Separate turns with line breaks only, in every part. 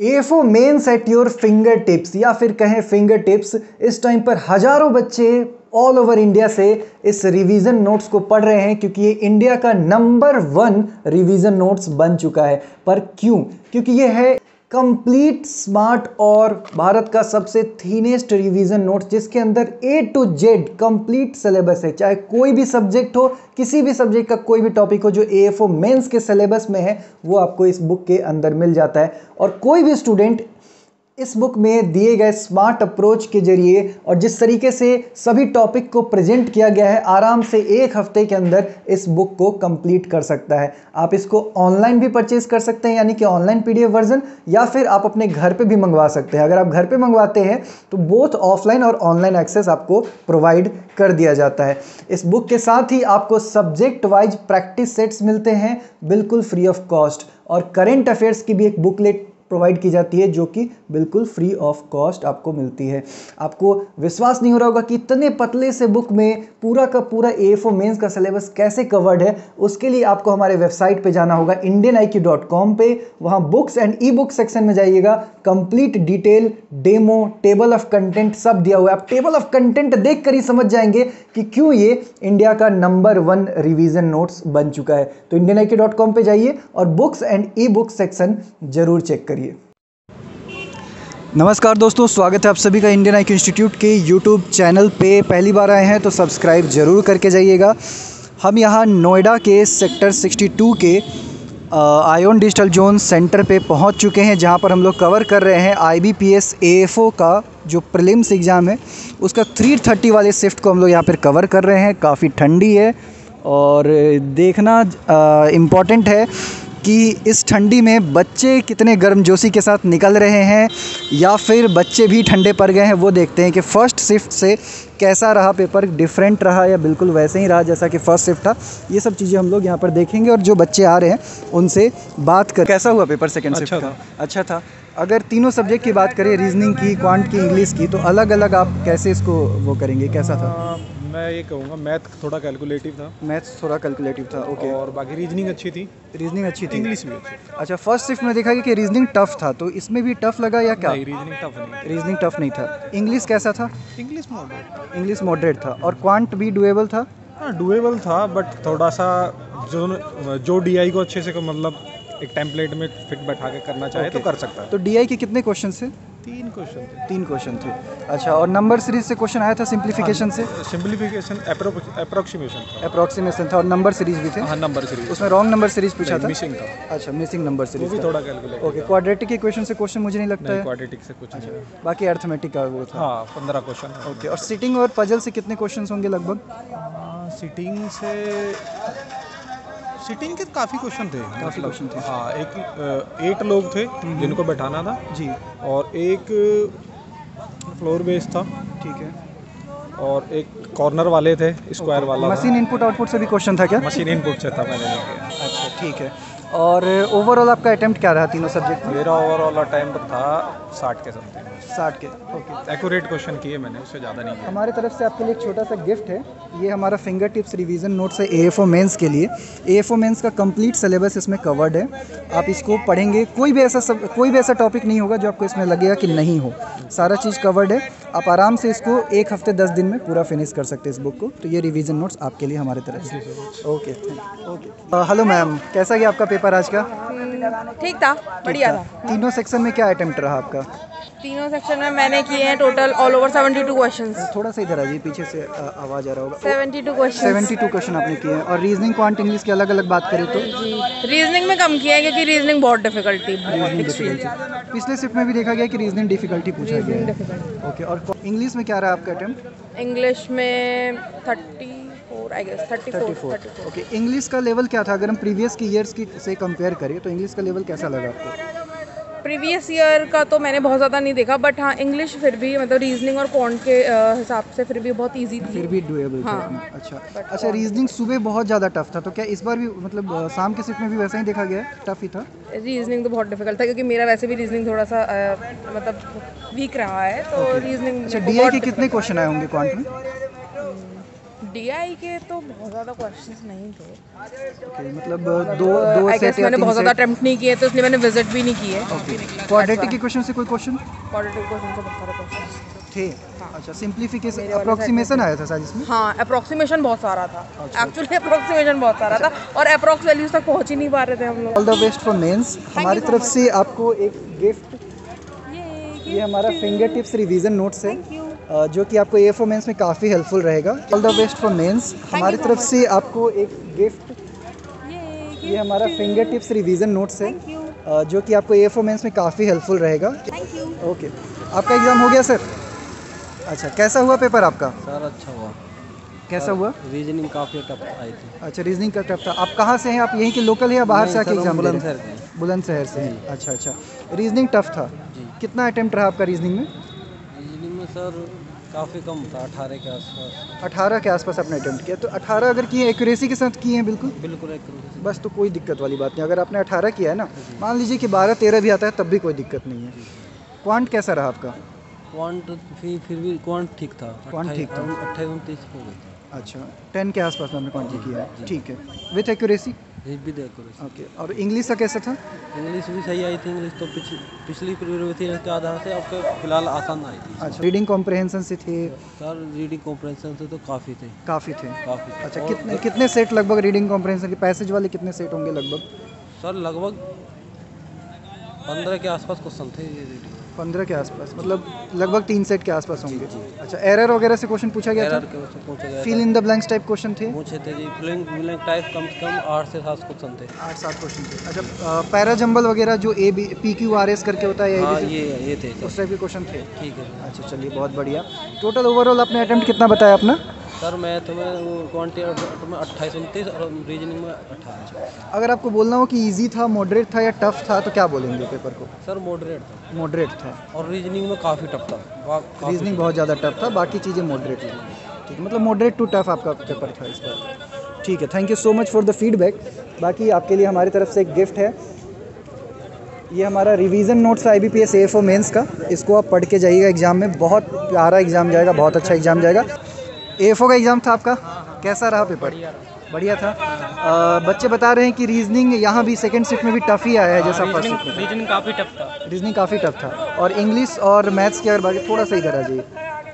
AFO mains at your finger tips या फिर कहें फिंगर टिप्स। इस टाइम पर हजारों बच्चे ऑल ओवर इंडिया से इस रिवीजन नोट्स को पढ़ रहे हैं क्योंकि ये इंडिया का नंबर 1 रिवीजन नोट्स बन चुका है। पर क्यों? क्योंकि ये है कंप्लीट स्मार्ट और भारत का सबसे थीनेस्ट रिवीजन नोट्स जिसके अंदर A to Z complete syllabus है। चाहे कोई भी सब्जेक्ट हो, किसी भी सब्जेक्ट का कोई भी टॉपिक हो जो AFO मेंस के सिलेबस में है, वो आपको इस बुक के अंदर मिल जाता है। और कोई भी स्टूडेंट इस बुक में दिए गए स्मार्ट अप्रोच के जरिए और जिस तरीके से सभी टॉपिक को प्रेजेंट किया गया है, आराम से 1 हफ्ते के अंदर इस बुक को कंप्लीट कर सकता है। आप इसको ऑनलाइन भी परचेज कर सकते हैं, यानी कि ऑनलाइन PDF वर्जन, या फिर आप अपने घर पे भी मंगवा सकते हैं। अगर आप घर पे मंगवाते हैं तो बोथ ऑफलाइन और ऑनलाइन एक्सेस आपको प्रोवाइड कर दिया जाता है। इस बुक के साथ ही आपको सब्जेक्ट वाइज प्रैक्टिस सेट्स मिलते हैं बिल्कुल फ्री ऑफ कॉस्ट, और करेंट अफेयर्स की भी एक बुकलेट प्रोवाइड की जाती है जो कि बिल्कुल फ्री ऑफ कॉस्ट आपको मिलती है। आपको विश्वास नहीं हो रहा होगा कि इतने पतले से बुक में पूरा का पूरा AFO मेंस का सिलेबस कैसे कवर्ड है। उसके लिए आपको हमारे वेबसाइट पे जाना होगा indianiq.com पे। वहाँ books and E book section में जाइएगा, complete detail, demo, table of content सब दिया हुआ है। आप टेबल ऑफ कंटेंट देख कर ही समझ जाएंगे कि क्यों ये इंडिया का नंबर 1 रिवीजन नोट्स बन चुका है। तो indianiq.com पे जाइए और books and E book section जरूर चेक करिए। नमस्कार दोस्तों, स्वागत है आप सभी का इंडियन IQ इंस्टीट्यूट के यूट्यूब चैनल पे। पहली बार आए हैं तो सब्सक्राइब जरूर करके जाइएगा। हम यहाँ नोएडा के सेक्टर 62 के आयोन डिजिटल जोन सेंटर पे पहुँच चुके हैं, जहाँ पर हम लोग कवर कर रहे हैं IBPS AFO का जो प्रीलिम्स एग्ज़ाम है उसका 330 वाले शिफ्ट को हम लोग यहाँ पर कवर कर रहे हैं। काफ़ी ठंडी है और देखना इम्पॉर्टेंट है कि इस ठंडी में बच्चे कितने गर्मजोशी के साथ निकल रहे हैं या फिर बच्चे भी ठंडे पड़ गए हैं। वो देखते हैं कि फ़र्स्ट शिफ्ट से कैसा रहा पेपर, डिफरेंट रहा या बिल्कुल वैसे ही रहा जैसा कि फ़र्स्ट शिफ्ट था। ये सब चीज़ें हम लोग यहाँ पर देखेंगे और जो बच्चे आ रहे हैं उनसे बात कर। कैसा हुआ पेपर सेकेंड शिफ्ट का? अच्छा था। अगर तीनों सब्जेक्ट की बात करें, रीजनिंग की, क्वांट की, इंग्लिश की, तो अलग अलग आप कैसे इसको वो करेंगे? कैसा था?
मैं ये कहूँगा मैथ थोड़ा कैलकुलेटिव था।
मैथ्स थोड़ा कैलकुलेटिव था, ओके।
और बाकी रीजनिंग अच्छी थी।
रीजनिंग अच्छी थी,
इंग्लिश भी अच्छी थी।
अच्छा, फर्स्ट शिफ्ट में देखा गया कि रीजनिंग टफ था, तो इसमें भी टफ लगा या क्या?
नहीं, रीजनिंग टफ नहीं।
रीजनिंग टफ नहीं था। इंग्लिश कैसा था?
English moderate.
इंग्लिश मॉडरेट था। और क्वांट भी डुएबल था?
हाँ, डुएबल था, बट थोड़ा सा जो DI को अच्छे से मतलब एक टेम्पलेट में फिट बैठा के करना चाहे तो कर सकता है।
तो DI के कितने क्वेश्चन थे?
3 क्वेश्चन थे।
3 क्वेश्चन थे। अच्छा, और नंबर सीरीज से क्वेश्चन आया था सिंप्लीफिकेशन से?
सिंप्लीफिकेशन अप्रोक्सीमेशन था।
अप्रोक्सीमेशन था। और नंबर सीरीज भी थे?
हाँ, नंबर सीरीज।
उसमें रॉन्ग नंबर सीरीज पूछा था?
मिसिंग था।
अच्छा, मिसिंग नंबर सीरीज
वो भी थोड़ा कैलकुलेट।
ओके। क्वाड्रेटिक इक्वेशन से क्वेश्चन मुझे नहीं लगता है।
क्वाड्रेटिक से कुछ नहीं।
बाकी अर्थमेटिक का वो था।
हाँ, 15 क्वेश्चन।
ओके। और सिटिंग और पजल से कितने क्वेश्चन होंगे लगभग?
सिटिंग के काफ़ी क्वेश्चन थे।
काफ़ी क्वेश्चन थे।
हाँ, 8 लोग थे जिनको बैठाना था
जी।
और एक फ्लोर बेस था,
ठीक है।
और एक कॉर्नर वाले थे, स्क्वायर वाला।
मशीन इनपुट आउटपुट से भी क्वेश्चन था क्या?
मशीन इनपुट से था, मैंने नहीं किया।
अच्छा, ठीक है। और ओवरऑल आपका अटेम्प्ट क्या रहा तीनों सब्जेक्ट में?
मेरा ओवरऑल अटेम्प्ट था 60 के समथिंग।
60 के, ओके।
एक्यूरेट क्वेश्चन किए मैंने, उससे ज़्यादा नहीं किया।
हमारे तरफ से आपके लिए एक छोटा सा गिफ्ट है। ये हमारा फिंगर टिप्स रिवीजन नोट्स है AFO मेंस के लिए। AFO मेंस का कंप्लीट सिलेबस इसमें कवर्ड है। आप इसको पढ़ेंगे, कोई भी ऐसा टॉपिक नहीं होगा जो आपको इसमें लगेगा कि नहीं हो। सारा चीज़ कवर्ड है। आप आराम से इसको 1 हफ्ते 10 दिन में पूरा फिनिश कर सकते हैं इस बुक को। तो ये रिवीजन नोट्स आपके लिए हमारे तरफ से। Okay, okay. हेलो मैम, कैसा गया आपका पेपर आज का?
ठीक था, बढ़िया था।
तीनों सेक्शन में क्या अटेम्प्ट रहा आपका?
तीनों सेक्शन में मैंने किए हैं टोटल ऑल ओवर 72 क्वेश्चंस।
थोड़ा सा इधर आ जाइए, पीछे से आवाज़ आ रहा होगा।
72 क्वेश्चंस।
72 क्वेश्चन आपने किए हैं। और रीजनिंग, क्वांट, इंग्लिश की अलग अलग बात करें तो?
जी, रीजनिंग में कम किया है क्योंकि रीजनिंग बहुत डिफिकल्ट थी।
पिछले शिफ्ट में भी देखा गया कि रीजनिंग डिफिकल्टी पूछा गया है। ओके। और इंग्लिश में क्या रहा आपका अटेम्प्ट?
इंग्लिश में 34 आई गेस 34।
ओके। इंग्लिश का लेवल क्या था? अगर हम प्रीवियस की ईयर्स की से कंपेयर करें तो इंग्लिश का लेवल कैसा लगा आपको?
प्रीवियस ईयर का तो मैंने बहुत ज़्यादा नहीं देखा, बट हाँ इंग्लिश फिर भी मतलब रीजनिंग और क्वांट के हिसाब से फिर भी बहुत इजी थी।
फिर भी डुएबल था।
हाँ।
अच्छा, रीजनिंग सुबह बहुत ज़्यादा टफ था, तो क्या इस बार भी मतलब शाम के शिफ्ट में भी वैसा ही देखा गया? टफ ही था?
रीजनिंग तो बहुत डिफिकल्ट था क्योंकि मेरा वैसे भी रीजनिंग थोड़ा सा मतलब वीक रहा है, तो रीजनिंग।
अच्छा, DI के कितने क्वेश्चन आए होंगे क्वांट में?
डीआई के तो बहुत ज़्यादा क्वेश्चंस नहीं थे।
Okay, मतलब दो
आई
सेट
गेस
या
मैंने
3
बहुत ज़्यादा
सेट।
अटेम्प्ट नहीं किए तो इसलिए मैंने विजिट भी नहीं किए।
क्वाड्रेटिक के क्वेश्चन से कोई क्वेश्चन
क्वाड्रेटिक क्वेश्चन से बहुत सारे क्वेश्चन
थे? अच्छा, सिंप्लीफिकेशन
मेरे वाले
अप्रोक्सीमेशन आया था शायद इसमें।
हाँ, अप्रोक्सीमेशन बहुत सारा था। एक्चुअली अप्रोक्सीमेशन बहुत सारा था और अप्रोक्स वैल्यूज तक पहुंच ही नहीं पा रहे थे हम लोग।
All the best for mains. हमारी
so
तरफ
much.
से आपको एक गिफ्ट, ये हमारा फिंगर टिप्स रिवीजन नोट्स है जो कि आपको ए फॉर मेंस में काफ़ी हेल्पफुल रहेगा। All the best for mains. हमारी
so
तरफ
much.
से आपको एक गिफ्ट, ये हमारा फिंगर टिप्स रिवीजन नोट्स है जो कि आपको ए फॉर मेंस में काफ़ी हेल्पफुल रहेगा। ओके, आपका एग्ज़ाम हो गया सर? अच्छा, कैसा हुआ पेपर आपका?
सर अच्छा हुआ।
कैसा हुआ?
रीजनिंग काफ़ी टफ आई थी।
अच्छा, रीजनिंग का टफ था। आप कहाँ से हैं? आप यहीं के लोकल है या बाहर से आके
नहीं सर,
एग्जाम
हम
दे रहे हैं?
बुलंदशहर के।
बुलंदशहर से हैं। अच्छा अच्छा, रीजनिंग टफ था।
जी।
कितना अटेम्प्ट रहा आपका रीजनिंग में?
रीजनिंग में सर काफ़ी कम था, 18 के आसपास।
18 के आसपास आपने अटेम्प्ट किया, तो 18 अगर किए एक्यूरेसी के साथ किए हैं बिल्कुल?
बिल्कुल एक
बस, तो कोई दिक्कत वाली बात नहीं। अगर आपने 18 किया है ना, मान लीजिए कि 12-13 भी आता है तब भी कोई दिक्कत नहीं है। क्वांट कैसा रहा आपका?
क्वांट फिर भी क्वांट ठीक था।
क्वांट ठीक था।
28-29 हो गए थे।
अच्छा, 10 के आसपास में आपने क्वांट किया है, ठीक है, विथ एक्यूरेसी।
ये भी देखो।
ओके, और इंग्लिश का कैसा था?
इंग्लिश भी सही आई थी। इंग्लिश तो पिछली प्रीवियस ईयर के आधार से अब तो फिलहाल आसान आई थी।
अच्छा, रीडिंग कॉम्प्रहेंशन से थे?
सर रीडिंग कॉम्प्रहेंशन से तो काफ़ी थे।
काफ़ी थे।
काफ़ी।
अच्छा, कितने सेट लगभग रीडिंग कॉम्प्रहेंशन के पैसेज वाले कितने सेट होंगे लगभग?
सर लगभग 15 के आसपास क्वेश्चन थे ये रीडिंग।
15 के आसपास, मतलब लगभग 3 सेट के आसपास होंगे। अच्छा, एरर वगैरह से क्वेश्चन पूछा गया था?
एरर के क्वेश्चन पूछा गया
fill in the blanks type question थे?
पूछे थे जी। फिलिंग ब्लैंक टाइप कम से कम 8 से 7 क्वेश्चन थे।
8-7 क्वेश्चन थे। अच्छा, पैरा जंबल वगैरह जो PQRS करके होता है,
हाँ
ABC,
ये थे
उस टाइप के क्वेश्चन थे?
ठीक है।
अच्छा, चलिए बहुत बढ़िया। टोटल ओवरऑल आपने अटेम्प्ट कितना बताया अपना?
सर मैथ में वो क्वांटिटी में 28-29 और रीजनिंग में 18।
अगर आपको बोलना हो कि इजी था, मॉडरेट था या टफ था, तो क्या बोलेंगे पेपर को?
सर मॉडरेट था।
मॉडरेट था।
और रीजनिंग में काफ़ी टफ था।
रीजनिंग बहुत ज़्यादा टफ था, बाकी चीज़ें मॉडरेट थी। ठीक है, मतलब मॉडरेट टू टफ आपका पेपर था इस बार। ठीक है, thank you so much for the feedback. बाकी आपके लिए हमारी तरफ से एक गिफ्ट है, ये हमारा revision notes IBPS AFO mains का। इसको आप पढ़ के जाइएगा एग्ज़ाम में, बहुत प्यारा एग्ज़ाम जाएगा, बहुत अच्छा एग्ज़ाम जाएगा। AFO का एग्ज़ाम था आपका, कैसा रहा पेपर? बढ़िया था। बच्चे बता रहे हैं कि रीजनिंग यहाँ भी सेकंड शिफ्ट में भी टफ ही आया है जैसा फर्स्ट शिफ्ट में।
रीजनिंग काफ़ी टफ था।
रीजनिंग काफ़ी टफ था। और इंग्लिश और मैथ्स की अगर बात, थोड़ा सा इधर आ जाइए,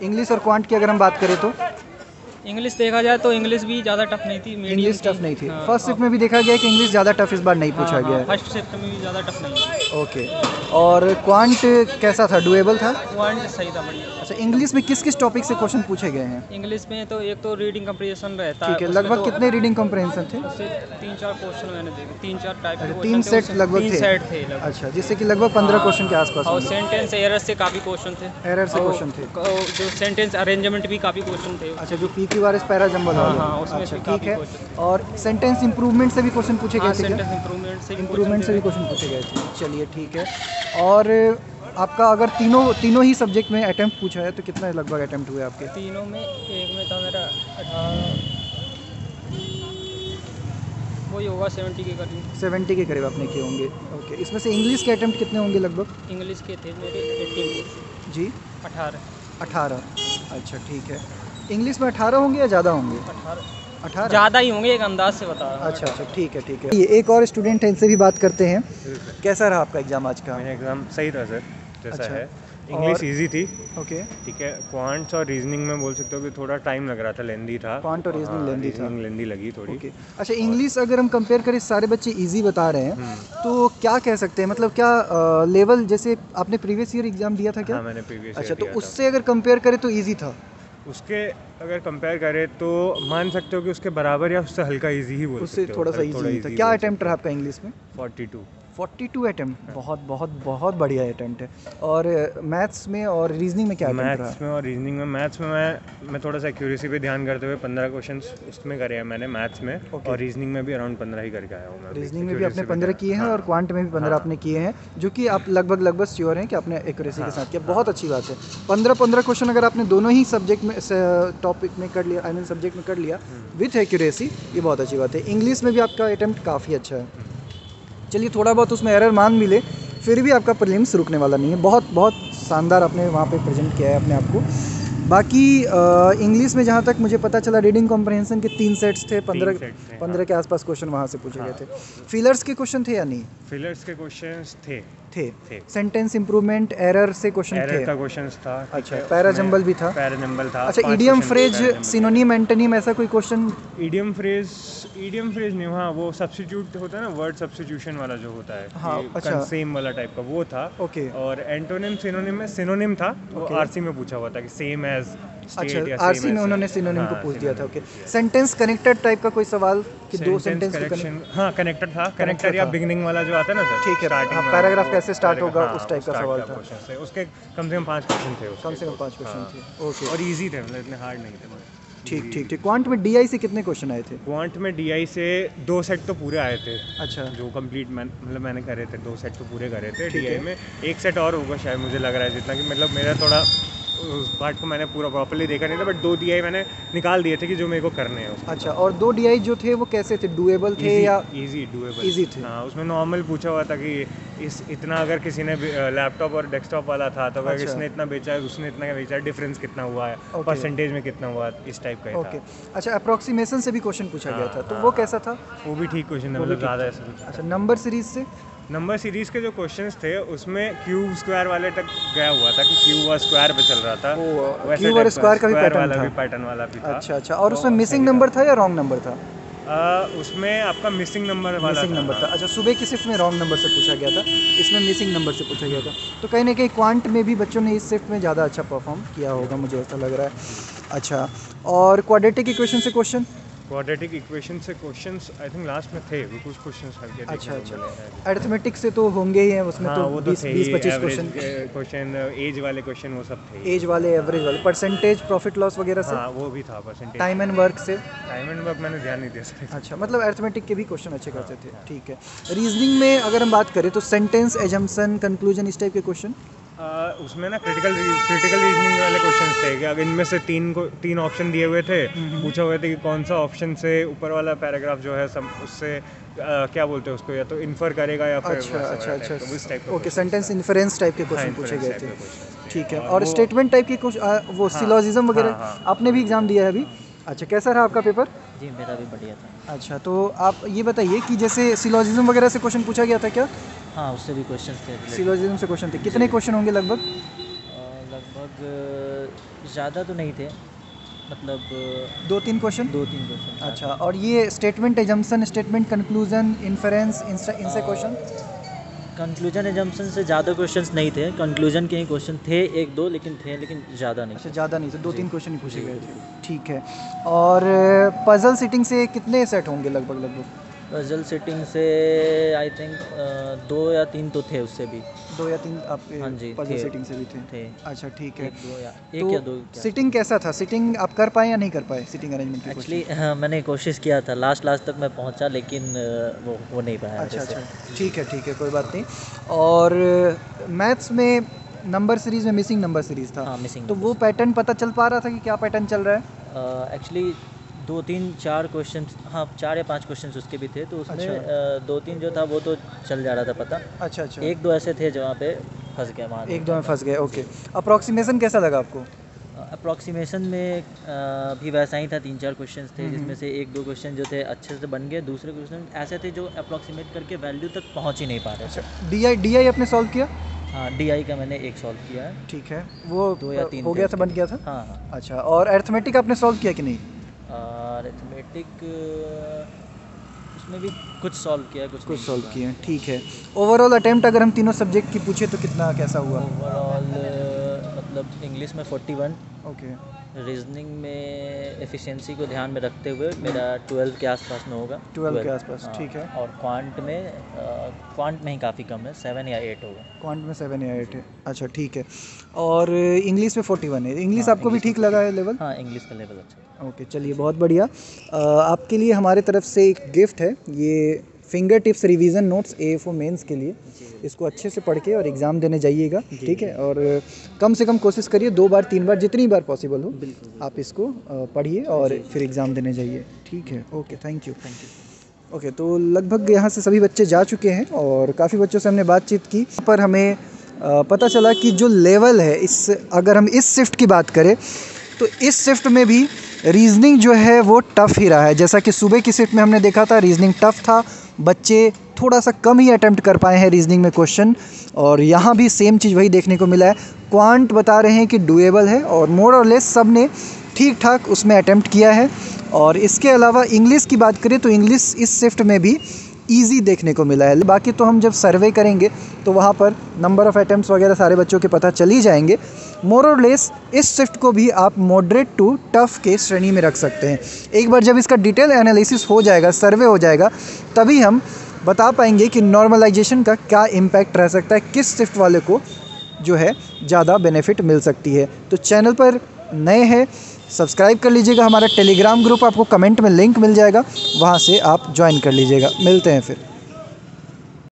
इंग्लिश और क्वांट की अगर हम बात करें तो
इंग्लिश देखा जाए तो इंग्लिश भी ज़्यादा टफ नहीं थी।
इंग्लिश टफ नहीं थी। फर्स्ट शिफ्ट में भी देखा गया कि इंग्लिश ज़्यादा टफ इस बार नहीं पूछा गया है।
फर्स्ट शिफ्ट में भी ज़्यादा टफ नहीं।
ओके, और क्वांट कैसा था? डुएबल था?
क्वांट सही था, बढ़िया।
अच्छा, इंग्लिश में किस किस टॉपिक से क्वेश्चन पूछे गए हैं?
इंग्लिश में तो एक तो रीडिंग कंप्रीहेंशन रहता है।
ठीक है, लगभग कितने रीडिंग कॉम्प्रहेंशन थे?
3-4 क्वेश्चन मैंने देखे, 3-4 टाइप के
3 सेट लगभग थे।
3 सेट थे लगभग।
अच्छा, जिससे कि लगभग 15 क्वेश्चन के आसपास
और
होंगे।
सेंटेंस एरर से काफ़ी क्वेश्चन थे।
एरर से
और
क्वेश्चन थे।
जो सेंटेंस अरेंजमेंट भी काफ़ी क्वेश्चन थे।
अच्छा, जो PQRS पैरा जंबल वाला।
हाँ, उसमें
अच्छा,
भी
ठीक
काफ़ी
है।
क्वेश्चन।
और सेंटेंस इंप्रूवमेंट से भी क्वेश्चन पूछे गए थे क्या?
सेंटेंस इंप्रूवमेंट से भी
इम्प्रूवमेंट से भी क्वेश्चन पूछे गए थे। चलिए ठीक है। और आपका अगर तीनों ही सब्जेक्ट में अटेम्प्ट पूछा है तो कितना लगभग अटेम्प्ट हुए आपके?
तीनों में, एक में था मेरा 18, वही होगा 70 के करीब।
70 के करीब आपने किए होंगे। ओके, इसमें से इंग्लिश के अटेम्प्ट कितने होंगे लगभग?
इंग्लिश के थे मेरे 18
जी
18।
अच्छा, ठीक है। इंग्लिश में 18 होंगे या ज़्यादा होंगे? 18
ज़्यादा ही होंगे, एक अंदाज से बता रहा हूँ।
अच्छा, ठीक है ठीक है। ये एक और स्टूडेंट है, इनसे भी बात करते हैं। कैसा रहा आपका एग्ज़ाम आज का?
मेरा एग्ज़ाम सही था सर, जैसा
अच्छा।
है। इंग्लिश इजी थी,
ओके।
ठीक है। क्वांट्स और रीजनिंग में बोल सकते हो कि थोड़ा टाइम लग रहा था, लेंदी था।
क्वांट और रीजनिंग लेंदी था।
लेंदी लगी थोड़ी।
ओके, अच्छा, इंग्लिश अगर हम कंपेयर करें, सारे बच्चे इजी बता रहे हैं, तो क्या कह सकते हैं, मतलब क्या लेवल, जैसे आपने प्रीवियस ईयर एग्ज़ाम दिया था क्या?
हाँ, मैंने प्रीवियस
अच्छा, तो उससे अगर कंपेयर करें तो इजी था?
उसके अगर कंपेयर करें तो मान सकते हो कि उसके बराबर या उससे हल्का इजी ही बोल सकते
उससे
हो।
थोड़ा सा इजी था। क्या अटेम्प्ट रहा आपका इंग्लिश में? 42 अटेम्प्ट, बहुत बहुत बहुत बढ़िया अटेम्प्ट है। और मैथ्स में और रीजनिंग में क्या अटेम्प्ट रहा?
मैथ्स में और रीजनिंग में, मैथ्स में मैं थोड़ा सा एक्यूरेसी पे ध्यान करते हुए 15 क्वेश्चंस उसमें करे हैं मैंने मैथ्स में। और रीजनिंग में भी अराउंड 15 ही करके आया हूँ मैं।
रीजनिंग में भी आपने 15 किए हैं और क्वांट में भी 15 आपने किए हैं, जो कि आप लगभग श्योर हैं कि आपने एक्यूरेसी के साथ किया। बहुत अच्छी बात है। 15 क्वेश्चन अगर आपने दोनों ही सब्जेक्ट में, टॉपिक में कर लिया, आई मीन सब्जेक्ट में कर लिया विथ एक्यूरेसी, ये बहुत अच्छी बात है। इंग्लिश में भी आपका अटेम्प्ट काफ़ी अच्छा है। चलिए, थोड़ा बहुत उसमें एरर मान मिले, फिर भी आपका प्रीलिम्स रुकने वाला नहीं है। बहुत बहुत शानदार आपने वहाँ पे प्रेजेंट किया है अपने आप को। बाकी इंग्लिश में जहाँ तक मुझे पता चला रीडिंग कॉम्प्रहेंशन के 3 सेट्स थे, 15 के आसपास क्वेश्चन वहाँ से पूछे गए थे। फिलर्स के क्वेश्चन थे या नहीं?
फिलर्स के क्वेश्चंस थे।
सेंटेंस इंप्रूवमेंट एरर से क्वेश्चन थे?
एरर का क्वेश्चंस था।
अच्छा, पैरा जंबल भी था?
पैरा जंबल था।
अच्छा, इडियम फ्रेज, सिनोनिम, एंटोनिम, ऐसा कोई क्वेश्चन?
इडियम फ्रेज नहीं, हाँ वो सब्स्टिट्यूट होता है ना, वर्ड सब्स्टिट्यूशन वाला जो होता है,
हाँ, अच्छा,
सेम वाला टाइप का वो था।
ओके।
और एंटोनिम सिनोनिम में सिनोनिम था, वो आरसी में पूछा हुआ था कि सेम एज।
अच्छा, आरसी में उन्होंने सिनोनिम को पूछ दिया था। ओके। सेंटेंस कनेक्टेड टाइप का कोई सवाल कि दो सेंटेंस
कनेक्शन? हाँ, कनेक्टेड था। कनेक्टर या बिगिनिंग वाला जो आता है ना सर,
ठीक है, हाँ, पैराग्राफ कैसे स्टार्ट होगा उस टाइप का सवाल था।
उसके कम से कम 5 क्वेश्चन थे।
कम से कम 5 क्वेश्चन थे। ओके।
और इजी थे, मतलब इतने हार्ड नहीं थे।
ठीक ठीक ठीक। क्वांट में डीआई से कितने क्वेश्चन आए थे?
क्वांट में डीआई से 2 सेट तो पूरे आए थे।
अच्छा,
जो कंप्लीट मतलब मैंने करे थे, 2 सेट तो पूरे करे थे। डीआई में 1 सेट और होगा शायद, मुझे लग रहा है, जितना कि मतलब मेरा थोड़ा उस पार्ट को मैंने पूरा प्रॉपर्ली देखा नहीं था, बट 2 डीआई मैंने निकाल दिए थे कि जो मेरे को करने हैं।
अच्छा, और 2 डीआई जो थे वो कैसे थे? डुएबल थे या
डुएबल?
इजी थे।
हाँ, उसमें नॉर्मल पूछा हुआ था कि इतना अगर किसी ने लैपटॉप और डेस्कटॉप वाला था तो अगर इसने इतना बेचा है, उसने इतना बेचा है, डिफरेंस कितना हुआ है, परसेंटेज में कितना हुआ, इस टाइप का।
ओके। अच्छा, अप्रोक्सीमेशन से भी क्वेश्चन पूछा गया था, तो वो कैसा था?
वो भी ठीक क्वेश्चन है, मतलब ज़्यादा ऐसा कुछ।
अच्छा, नंबर सीरीज से?
नंबर सीरीज के जो क्वेश्चंस थे उसमें क्यूब स्क्वायर वाले तक गया हुआ था कि क्यूब और स्क्वायर पे चल रहा था।
क्यूब और स्क्वायर का भी
पैटर्न वाला भी था।
अच्छा, और उसमें मिसिंग नंबर था या रॉन्ग नंबर था?
उसमें आपका मिसिंग नंबर वाला
था। अच्छा, सुबह की शिफ्ट में रॉन्ग नंबर से पूछा गया था, इसमें मिसिंग नंबर से पूछा गया था। तो कहीं ना कहीं क्वांट में भी बच्चों ने इस शिफ्ट में ज़्यादा अच्छा परफॉर्म किया होगा, मुझे ऐसा लग रहा है। अच्छा, और क्वाड्रेटिक इक्वेशन से क्वेश्चन?
क्वाड्रेटिक इक्वेशन से क्वेश्चंस आई थिंक लास्ट में थे, वो कुछ क्वेश्चंस हल्के।
अच्छा, अरिथमेटिक से तो होंगे ही हैं उसमें। तो 20-25
क्वेश्चन, एज वाले क्वेश्चन वो सब थे।
एज वाले, एवरेज वाले, परसेंटेज, प्रॉफिट लॉस वगैरह से?
हाँ, वो भी था परसेंटेज।
टाइम एंड वर्क से?
टाइम एंड वर्क मैंने ध्यान नहीं दिया।
अच्छा, मतलब अरिथमेटिक के भी क्वेश्चन अच्छे करते थे। ठीक है। रीजनिंग में अगर हम बात करें तो सेंटेंस, एजम्पशन, कंक्लूजन, इस टाइप के क्वेश्चन?
उसमें ना क्रिटिकल रीजनिंग वाले क्वेश्चंस थे कि अगर इनमें से 3 ऑप्शन दिए हुए थे, पूछा हुए थे कि कौन सा ऑप्शन से ऊपर वाला पैराग्राफ जो है उससे क्या बोलते हैं उसको, या तो इन्फर करेगा या फिर
अच्छा,
तो इस type.
Okay, sentence inference type के क्वेश्चन पूछे गए थे। ठीक है। और स्टेटमेंट टाइप के कुछ वो सिलोजिज्म वगैरह आपने भी एग्जाम दिया है अभी? अच्छा, कैसा रहा आपका पेपर?
जी, मेरा भी बढ़िया था।
अच्छा, तो आप ये बताइए कि जैसे सिलोजिज्म वगैरह से क्वेश्चन पूछा गया था क्या?
हाँ, उससे भी क्वेश्चन थे।
सिलोजिज्म से क्वेश्चन थे। कितने क्वेश्चन होंगे लगभग?
ज़्यादा तो नहीं थे, मतलब
2-3 क्वेश्चन।
2-3 क्वेश्चन।
अच्छा, और ये statement, assumption, statement, conclusion, inference, इनसे क्वेश्चन?
कंक्लूजन एजम्पशन से ज़्यादा क्वेश्चंस नहीं थे। कंक्लूजन के ही क्वेश्चन थे 1-2, लेकिन ज़्यादा नहीं।
अच्छा, ज़्यादा नहीं थे, 2-3 क्वेश्चन ही पूछे गए थे। ठीक है। और पजल सीटिंग से कितने सेट होंगे लगभग?
पजल सेटिंग से आई थिंक 2 या 3 तो थे, उससे भी
2 या 3 आपके?
हाँ जी,
पजल सेटिंग से भी थे। अच्छा, ठीक है।
1 या 2।
सिटिंग कैसा था? सिटिंग आप कर पाए या नहीं कर पाए? सिटिंग अरेंजमेंट
एक्चुअली मैंने कोशिश किया था, लास्ट तक मैं पहुंचा, लेकिन वो नहीं पाया।
अच्छा, ठीक है, कोई बात नहीं। और मैथ्स में नंबर सीरीज में मिसिंग नंबर सीरीज था।
हाँ, मिसिंग।
तो वो पैटर्न पता चल पा रहा था कि क्या पैटर्न चल रहा है?
एक्चुअली 2-3-4 क्वेश्चन, हाँ 4 या 5 क्वेश्चन उसके भी थे, तो उसमें 2-3 जो था वो तो चल जा रहा था पता।
अच्छा,
1-2 ऐसे थे जहाँ पे फंस गए, वहाँ
1-2 में फंस गए। ओके। अप्रॉक्सीमेशन कैसा लगा आपको?
अप्रॉक्सीमेशन में भी वैसा ही था। 3-4 क्वेश्चन थे, जिसमें से 1-2 क्वेश्चन जो थे अच्छे से बन गए, दूसरे क्वेश्चन ऐसे थे जो अप्रॉक्सीमेट करके वैल्यू तक पहुँच ही नहीं पा रहे।
अच्छा, डीआई आपने सॉल्व किया?
हाँ, डीआई का मैंने 1 सॉल्व किया है।
ठीक है, वो
2 या 3
हो गया था, बन गया था।
हाँ।
अच्छा, और अरिथमेटिक आपने सॉल्व किया कि नहीं?
अरिथमेटिक उसमें भी कुछ सॉल्व किया है, कुछ
सॉल्व किया है। ठीक है। ओवरऑल अटेम्प्ट अगर हम तीनों सब्जेक्ट की पूछे तो कितना, कैसा हुआ?
ओवरऑल मतलब इंग्लिश में 41।
ओके।
रीजनिंग में एफिशिएंसी को ध्यान में रखते हुए मेरा 12 के आसपास में होगा।
12 के आसपास,
हाँ।
ठीक है।
और क्वांट में ही काफ़ी कम है, 7 या 8 होगा।
क्वांट में 7 या 8 है। अच्छा, ठीक है। और इंग्लिश में 41 है। इंग्लिश
हाँ,
आपको भी ठीक लगा है लेवल?
हाँ, इंग्लिश का लेवल अच्छा है।
ओके, चलिए, बहुत बढ़िया। आपके लिए हमारे तरफ से एक गिफ्ट है, ये finger tips revision notes AFO mains के लिए। इसको अच्छे से पढ़ के और एग्ज़ाम देने जाइएगा, ठीक है। और कम से कम कोशिश करिए 2 बार 3 बार, जितनी बार पॉसिबल हो आप इसको पढ़िए और फिर एग्ज़ाम देने जाइए, ठीक है। Okay, thank you. ओके, तो लगभग यहाँ से सभी बच्चे जा चुके हैं और काफ़ी बच्चों से हमने बातचीत की, पर हमें पता चला कि जो लेवल है अगर हम इस शिफ्ट की बात करें तो इस शिफ्ट में भी रीजनिंग जो है वो टफ़ ही रहा है। जैसा कि सुबह की शिफ्ट में हमने देखा था रीजनिंग टफ़ था, बच्चे थोड़ा सा कम ही अटैम्प्ट कर पाए हैं रीजनिंग में क्वेश्चन, और यहाँ भी सेम चीज़ वही देखने को मिला है। क्वांट बता रहे हैं कि डुएबल है और मोर और लेस सब ने ठीक ठाक उसमें अटैम्प्ट किया है। और इसके अलावा इंग्लिश की बात करें तो इंग्लिश इस शिफ्ट में भी ईजी देखने को मिला है। बाकी तो हम जब सर्वे करेंगे तो वहाँ पर नंबर ऑफ़ अटैम्प्ट्स वगैरह सारे बच्चों के पता चल ही जाएंगे। मोर और लेस इस शिफ्ट को भी आप मॉडरेट टू टफ़ के श्रेणी में रख सकते हैं। एक बार जब इसका डिटेल एनालिसिस हो जाएगा, सर्वे हो जाएगा, तभी हम बता पाएंगे कि नॉर्मलाइजेशन का क्या इम्पैक्ट रह सकता है, किस शिफ्ट वाले को जो है ज़्यादा बेनिफिट मिल सकती है। तो चैनल पर नए हैं सब्सक्राइब कर लीजिएगा। हमारा टेलीग्राम ग्रुप आपको कमेंट में लिंक मिल जाएगा, वहाँ से आप ज्वाइन कर लीजिएगा। मिलते हैं फिर।